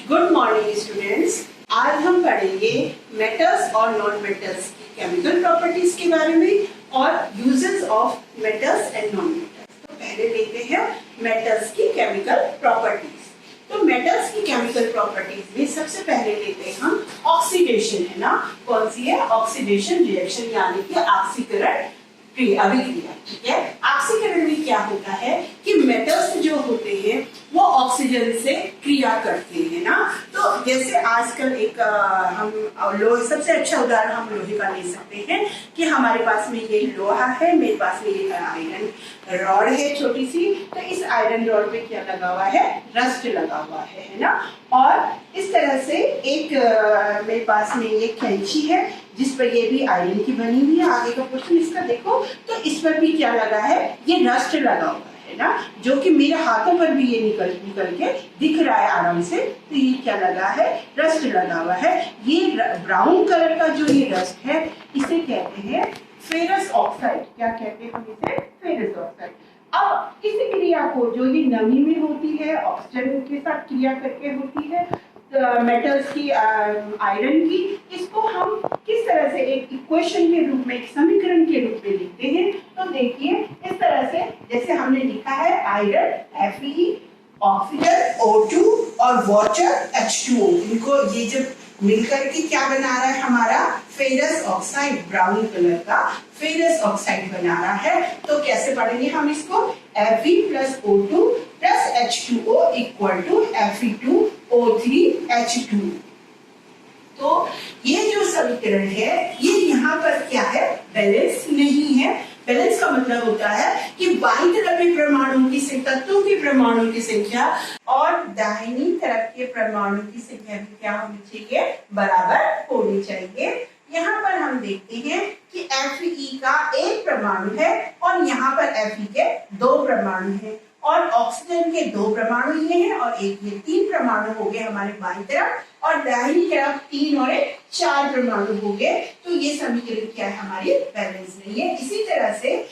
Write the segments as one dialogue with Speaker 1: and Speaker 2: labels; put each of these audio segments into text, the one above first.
Speaker 1: Good morning students. आज हम पढ़ेंगे मेटल्स और नॉन मेटल्स की केमिकल प्रॉपर्टीज के बारे में और uses of metals and non metals. तो पहले लेते हैं मेटल्स की केमिकल प्रॉपर्टीज। तो मेटल्स की केमिकल प्रॉपर्टीज में सबसे पहले लेते हैं हम ऑक्सीडेशन, है ना। कौन सी है? ऑक्सीडेशन रिएक्शन, यानी कि ऑक्सीकरण अभिक्रिया। ठीक है, ऑक्सीकरण में क्या होता है कि मेटल्स जो होते हैं वो ऑक्सीजन से क्रिया करते हैं ना। तो जैसे आजकल एक हम लोहे, सबसे अच्छा उदाहरण हम लोहे का ले सकते हैं कि हमारे पास में ये लोहा है, मेरे पास में ये आयरन रॉड है छोटी सी। तो इस आयरन रॉड पे क्या लगा हुआ है? रस्ट लगा हुआ है ना। और इस तरह से एक मेरे पास में ये कैंची है जिस पर ये भी आयरन की बनी हुई है। आगे का क्वेश्चन इसका देखो, तो इस पर भी क्या लगा है? ये रस्ट लगा हुआ है ना, जो कि मेरे हाथों पर भी ये निकल के दिख रहा है आराम से। तो ये क्या लगा है? रस्ट लगा हुआ है। ये ब्राउन कलर का जो ये रस्ट है इसे कहते हैं फेरस ऑक्साइड। क्या कहते हैं हम इसे? Ferrous oxide. अब इस क्रिया को जो ये नमी में होती है, ऑक्सीजन के साथ क्रिया करके होती है मेटल्स की, आयरन की, इसको हम किस तरह से एक इक्वेशन के रूप में, एक समीकरण के रूप में लिखते हैं। तो देखिए इस तरह से, जैसे हमने लिखा है आयरन Fe, ऑक्सीजन O2 और वाटर H2O। इनको ये जब मिलकर के क्या बना रहा है? हमारा फेरस ऑक्साइड, ब्राउन कलर का फेरस ऑक्साइड बना रहा है। तो कैसे पढ़ेंगे हम इसको? Fe plus O2 plus H2O equal to Fe2O3H2। तो ये जो समीकरण है ये यहाँ पर क्या है? बैलेंस नहीं है। बैलेंस का मतलब होता है कि बाईं तरफ के परमाणुओं की संख्या, तत्वों के परमाणुओं की संख्या और दाहिनी तरफ के परमाणु की संख्या भी क्या होनी चाहिए? बराबर होनी चाहिए। यहाँ पर हम देखते हैं कि Fe का एक परमाणु है और यहाँ पर Fe के दो परमाणु हैं, और ऑक्सीजन के दो परमाणु ये हैं और एक ये, तीन परमाणु हो गए हमारे बाईं तरफ, और दाहिनी तरफ तीन और एक, चार परमाणु हो गए। तो ये समीकरण क्या है? हमारी बैलेंस नहीं है। इसी तरह से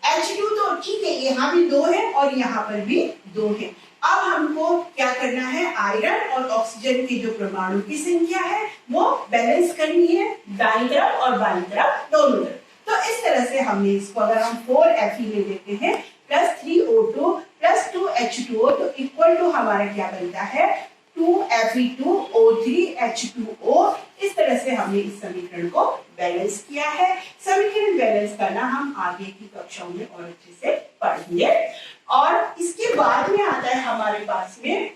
Speaker 1: H2 तो ठीक है, यहाँ भी दो है और यहाँ पर भी दो है। अब हमको क्या करना है? आयरन और ऑक्सीजन के जो परमाणु की संख्या है वो बैलेंस करनी है, दाईं तरफ और बाईं तरफ दोनों तरफ। तो इस तरह से हमने इसको, अगर हम 4Fe ले लेते हैं प्लस 3O2 प्लस 2H2O, तो इक्वल टू हमारा क्या बनता है? 2Fe2O3H2O। इस तरह से हमने इस समीकरण को बैलेंस किया है। समीकरण बैलेंस करना हम आगे की कक्षाओं में और अच्छे से पढ़ेंगे। और इसके बाद में आता है हमारे पास में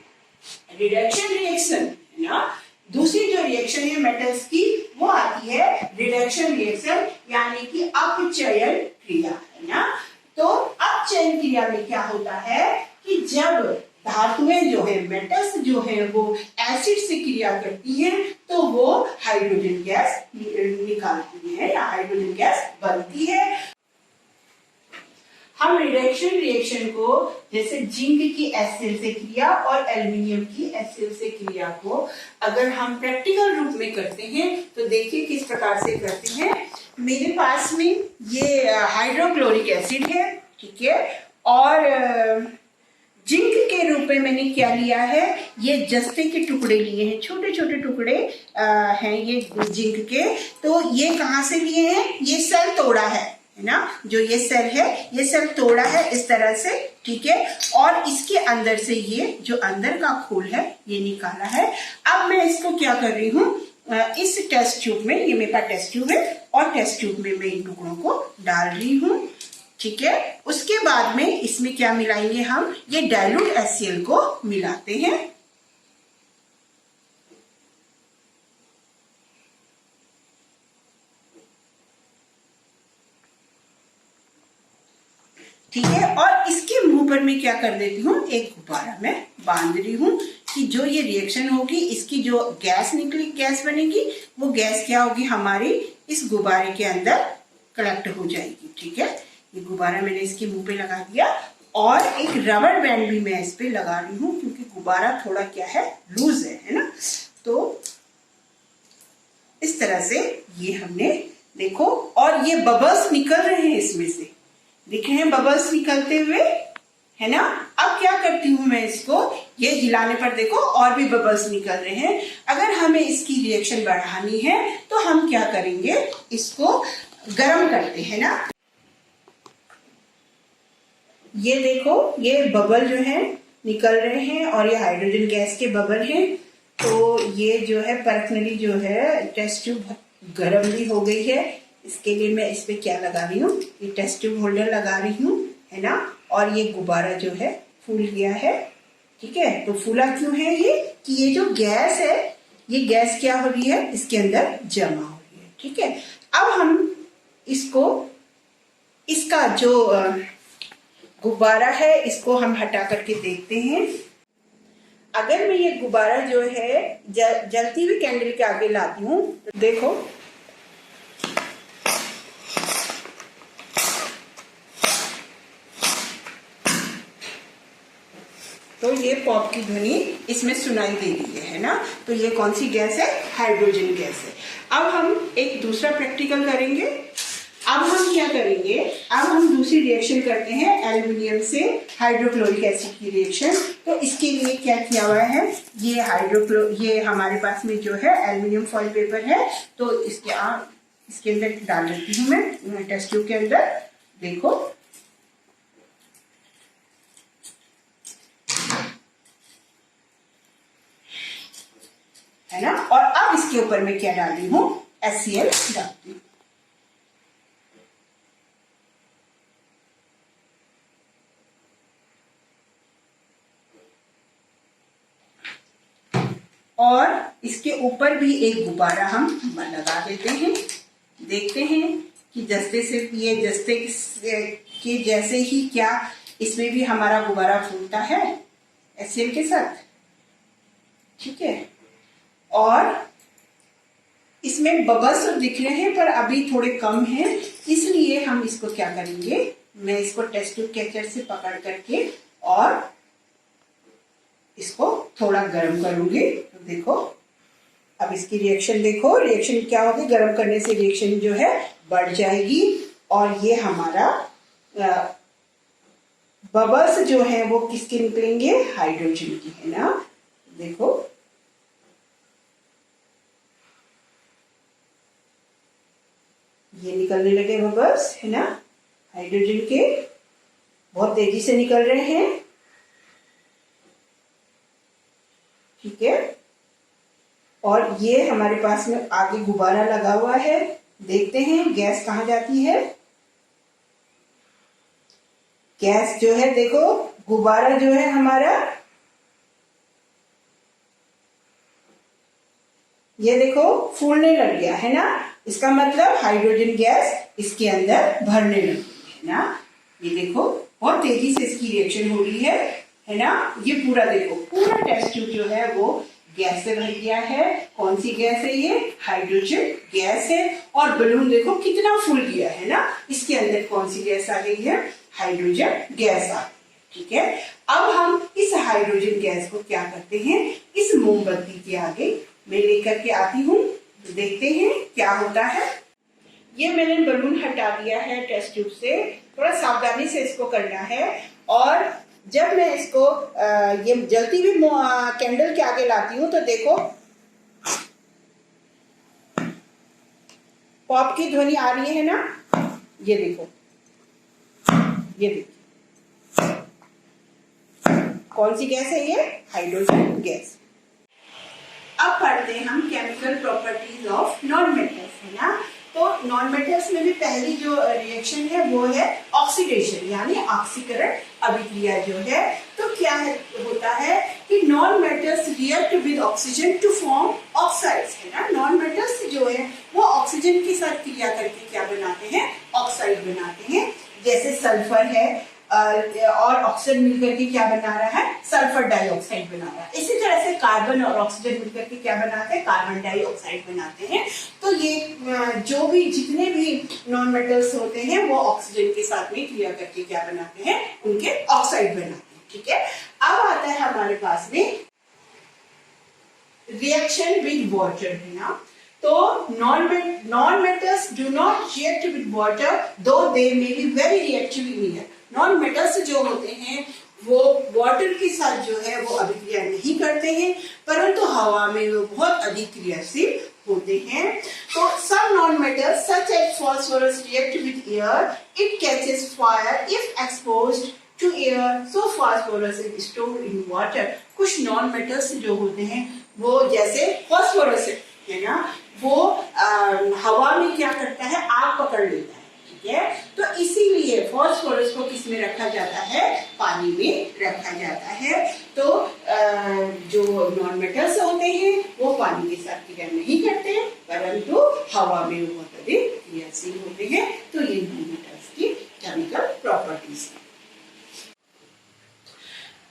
Speaker 1: रिडक्शन रिएक्शन, है ना। दूसरी जो रिएक्शन है मेटल्स की वो आती है रिडक्शन रिएक्शन, यानी कि अपचयन क्रिया, है ना। तो अपचयन क्रिया में क्या होता है कि जब धातुएं जो है, मेटल्स जो है, वो एसिड से क्रिया करती हैं तो वो हाइड्रोजन गैस निकालती है या हाइड्रोजन गैस बनती है। हम रिडक्शन रिएक्शन को, जैसे जिंक की एसिड से क्रिया और एल्युमिनियम की एसिड से क्रिया को अगर हम प्रैक्टिकल रूप में करते हैं तो देखिए किस प्रकार से करते हैं। मेरे पास में ये हाइड्रोक्लोरिक एसिड है, ठीक है, और जिंक के रूप में मैंने क्या लिया है? ये जस्ते के टुकड़े लिए हैं, छोटे छोटे टुकड़े हैं ये जिंक के। तो ये कहाँ से लिए हैं? ये सेल तोड़ा है ना, जो ये सेल है ये सेल तोड़ा है इस तरह से, ठीक है, और इसके अंदर से ये जो अंदर का खोल है ये निकाला है। अब मैं इसको क्या कर रही हूँ? इस टेस्ट ट्यूब में, ये मेरे पास टेस्ट ट्यूब है और टेस्ट ट्यूब में मैं इन टुकड़ों को डाल रही हूँ, ठीक है। उसके बाद में इसमें क्या मिलाएंगे हम? ये डाइल्यूट HCl को मिलाते हैं, ठीक है। और इसके मुंह पर मैं क्या कर देती हूँ? एक गुब्बारा में बांध रही हूँ कि जो ये रिएक्शन होगी, इसकी जो गैस निकली, गैस बनेगी, वो गैस क्या होगी? हमारी इस गुब्बारे के अंदर कलेक्ट हो जाएगी, ठीक है। ये गुब्बारा मैंने इसके मुंह पे लगा दिया और एक रबर बैंड भी मैं इस पे लगा रही हूँ क्योंकि गुब्बारा थोड़ा क्या है? लूज है ना। तो इस तरह से ये हमने, देखो, और ये बबल्स निकल रहे हैं इसमें से, दिख रहे हैं बबल्स निकलते हुए, है ना। अब क्या करती हूँ मैं इसको ये हिलाने पर देखो और भी बबल्स निकल रहे हैं। अगर हमें इसकी रिएक्शन बढ़ानी है तो हम क्या करेंगे, इसको गर्म करते हैं ना। ये देखो ये बबल जो है निकल रहे हैं और ये हाइड्रोजन गैस के बबल हैं। तो ये जो है पर्सनली जो है टेस्ट ट्यूब गर्म भी हो गई है। इसके लिए मैं इस पे क्या लगा रही हूँ, ये टेस्ट ट्यूब होल्डर लगा रही हूँ, है ना। और ये गुब्बारा जो है फूल गया है, ठीक है। तो फूला क्यों है ये, कि ये जो गैस है, ये गैस क्या हो रही है, इसके अंदर जमा हो रही है, ठीक है। अब हम इसको, इसका जो गुब्बारा है इसको हम हटा करके देखते हैं। अगर मैं ये गुब्बारा जो है जलती हुई कैंडल के आगे लाती हूँ तो देखो तो ये पॉप की ध्वनि इसमें सुनाई दे रही है ना। तो ये कौन सी गैस है, हाइड्रोजन गैस है। अब हम एक दूसरा प्रैक्टिकल करेंगे। अब हम क्या करेंगे, अब हम दूसरी रिएक्शन करते हैं एल्युमिनियम से हाइड्रोक्लोरिक एसिड की रिएक्शन। तो इसके लिए क्या किया हुआ है, ये हमारे पास में जो है एल्युमिनियम फॉइल पेपर है। तो इसके अंदर डाल देती हूँ मैं टेस्ट ट्यूब के अंदर। देखो है ना। और अब इसके ऊपर मैं क्या डाल रही हूँ, HCl डालती हूँ। और इसके ऊपर भी एक गुब्बारा हम लगा देते हैं। देखते हैं कि जस्ते से ये जस्ते के जैसे ही क्या इसमें भी हमारा गुब्बारा फूलता है HCl के साथ, ठीक है। और इसमें बबल्स तो दिख रहे हैं पर अभी थोड़े कम हैं, इसलिए हम इसको क्या करेंगे, मैं इसको टेस्ट ट्यूब कैचर से पकड़ करके और इसको थोड़ा गर्म करूंगी। तो देखो अब इसकी रिएक्शन देखो, रिएक्शन क्या होगी, गर्म करने से रिएक्शन जो है बढ़ जाएगी और ये हमारा बबल्स जो है वो किसके निकलेंगे, हाइड्रोजन की, है ना। देखो ये निकलने लगे बबल्स, है ना, हाइड्रोजन के, बहुत तेजी से निकल रहे हैं, ठीक है। और ये हमारे पास में आगे गुब्बारा लगा हुआ है। देखते हैं गैस कहाँ जाती है। गैस जो है देखो, गुब्बारा जो है हमारा, ये देखो फूलने लग गया, है ना। इसका मतलब हाइड्रोजन गैस इसके अंदर भरने लगी है ना। ये देखो बहुत तेजी से इसकी रिएक्शन हो रही है ना। ये पूरा देखो, पूरा टेस्ट ट्यूब जो है वो गैस से भर गया है। कौन सी गैस है ये, हाइड्रोजन गैस है। और बलून देखो कितना फूल गया है ना। इसके अंदर कौन सी गैस आ गई है, हाइड्रोजन गैस आ गई, ठीक है। अब हम इस हाइड्रोजन गैस को क्या करते हैं, इस मोमबत्ती के आगे मैं लेकर के आती हूँ। तो देखते हैं क्या होता है। ये मैंने बलून हटा दिया है टेस्ट ट्यूब से, थोड़ा सावधानी से इसको करना है। और जब मैं इसको ये जलती हुई कैंडल के आगे लाती हूँ तो देखो पॉप की ध्वनि आ रही है ना। ये देखो, ये देखिए कौन सी गैस है ये, हाइड्रोजन गैस। अब पढ़ते हैं हम chemical properties of non metals, है ना। तो नॉन मेटल्स में भी पहली जो रिएक्शन है वो है ऑक्सीडेशन, यानी ऑक्सीकरण अभिक्रिया जो है। तो क्या होता है कि non metals react with oxygen to form oxides, है ना। नॉन मेटल्स जो है वो ऑक्सीजन के साथ क्रिया करके क्या बनाते हैं, ऑक्साइड बनाते हैं। जैसे सल्फर है और ऑक्सीजन मिलकर के क्या बना रहा है, सल्फर डाइऑक्साइड बना रहा है। इसी तरह से कार्बन और ऑक्सीजन मिलकर के क्या बनाते हैं, कार्बन डाइऑक्साइड बनाते हैं। तो ये जो भी जितने भी नॉन मेटल्स होते हैं वो ऑक्सीजन के साथ में क्रिया करके क्या बनाते हैं, उनके ऑक्साइड बनाते हैं, ठीक है। अब आता है हमारे पास में रिएक्शन विद वाटर, है ना। तो non metals do not react with water though they may be very reactive in air. Non metals जो होते हैं वो वाटर के साथ जो है वो अभिक्रिया नहीं करते हैं, परंतु हवा में वो बहुत अधिक क्रियाशील होते हैं। तो some non-metals such as phosphorus react with air. It catches fire if exposed to air. So phosphorus is stored in water. कुछ non-metals जो होते हैं वो जैसे phosphorus है ना, वो हवा में क्या करता है, आग पकड़ लेता है, ठीक है। तो इसीलिए फॉस्फोरस को किस में रखा जाता है, पानी में रखा जाता है। तो जो नॉन मेटल्स होते हैं वो पानी के साथ क्रिया नहीं करते, परंतु हवा में वो बहुत अधिक क्रियाशील होते हैं। तो ये नॉन मेटल्स की केमिकल प्रॉपर्टीज है।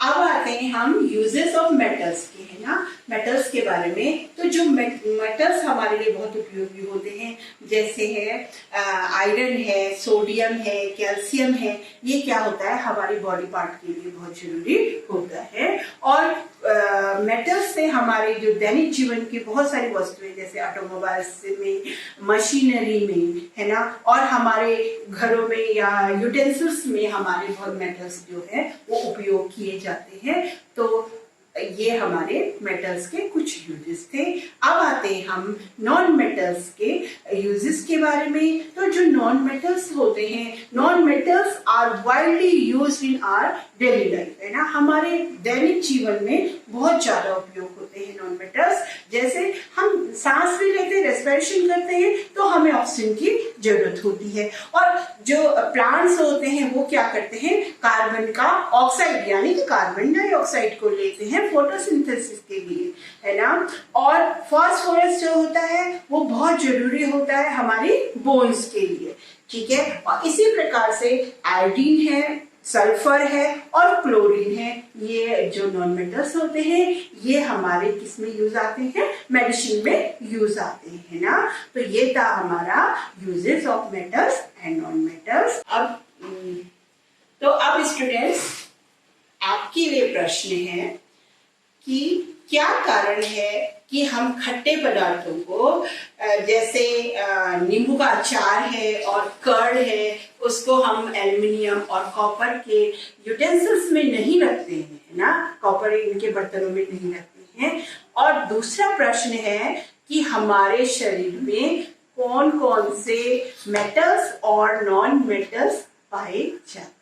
Speaker 1: अब आते हैं हम यूजेस ऑफ मेटल्स के, है ना, मेटल्स के बारे में। तो जो मेटल्स हमारे लिए बहुत उपयोगी होते हैं, जैसे है आयरन है, सोडियम है, कैल्शियम है, ये क्या होता है हमारी बॉडी पार्ट के लिए बहुत जरूरी होता है। और मेटल्स से हमारे जो दैनिक जीवन की बहुत सारी वस्तुएं, जैसे ऑटोमोबाइल्स में, मशीनरी में, है ना, और हमारे घरों में या यूटेंसिल्स में हमारे बहुत मेटल्स जो है वो उपयोग किए जाते हैं। तो ये हमारे मेटल्स के कुछ यूजेस थे। अब आते हैं हम नॉन मेटल्स के यूजेस के बारे में। तो जो नॉन मेटल्स होते हैं, non metals are widely used in our daily life, है ना, हमारे दैनिक जीवन में बहुत ज्यादा उपयोग होते हैं नॉन मेटल्स। जैसे हम सांस भी लेते हैं, रेस्पिरेशन करते हैं, तो हमें ऑक्सीजन की जरूरत होती है। और जो प्लांट्स होते हैं वो क्या करते हैं, कार्बन का ऑक्साइड यानी कि कार्बन डाइऑक्साइड को लेते हैं फोटोसिंथेसिस के लिए, है ना। और फास्फोरस जो होता है वो बहुत जरूरी होता है हमारी बोन्स के लिए, ठीक है। और इसी प्रकार से आयोडीन है, सल्फर है और क्लोरीन है, ये जो नॉन मेटल्स होते हैं ये हमारे किस में यूज आते हैं, मेडिसिन में यूज आते हैं, है ना। तो ये था हमारा uses of metals and non metals. अब स्टूडेंट्स आपके लिए प्रश्न है कि क्या कारण है कि हम खट्टे पदार्थों को, जैसे नींबू का अचार है और कर्ड है, उसको हम एल्युमिनियम और कॉपर के यूटेंसिल्स में नहीं रखते हैं, है ना, कॉपर इनके बर्तनों में नहीं रखते हैं। और दूसरा प्रश्न है कि हमारे शरीर में कौन कौन से मेटल्स और नॉन मेटल्स पाए जाते हैं।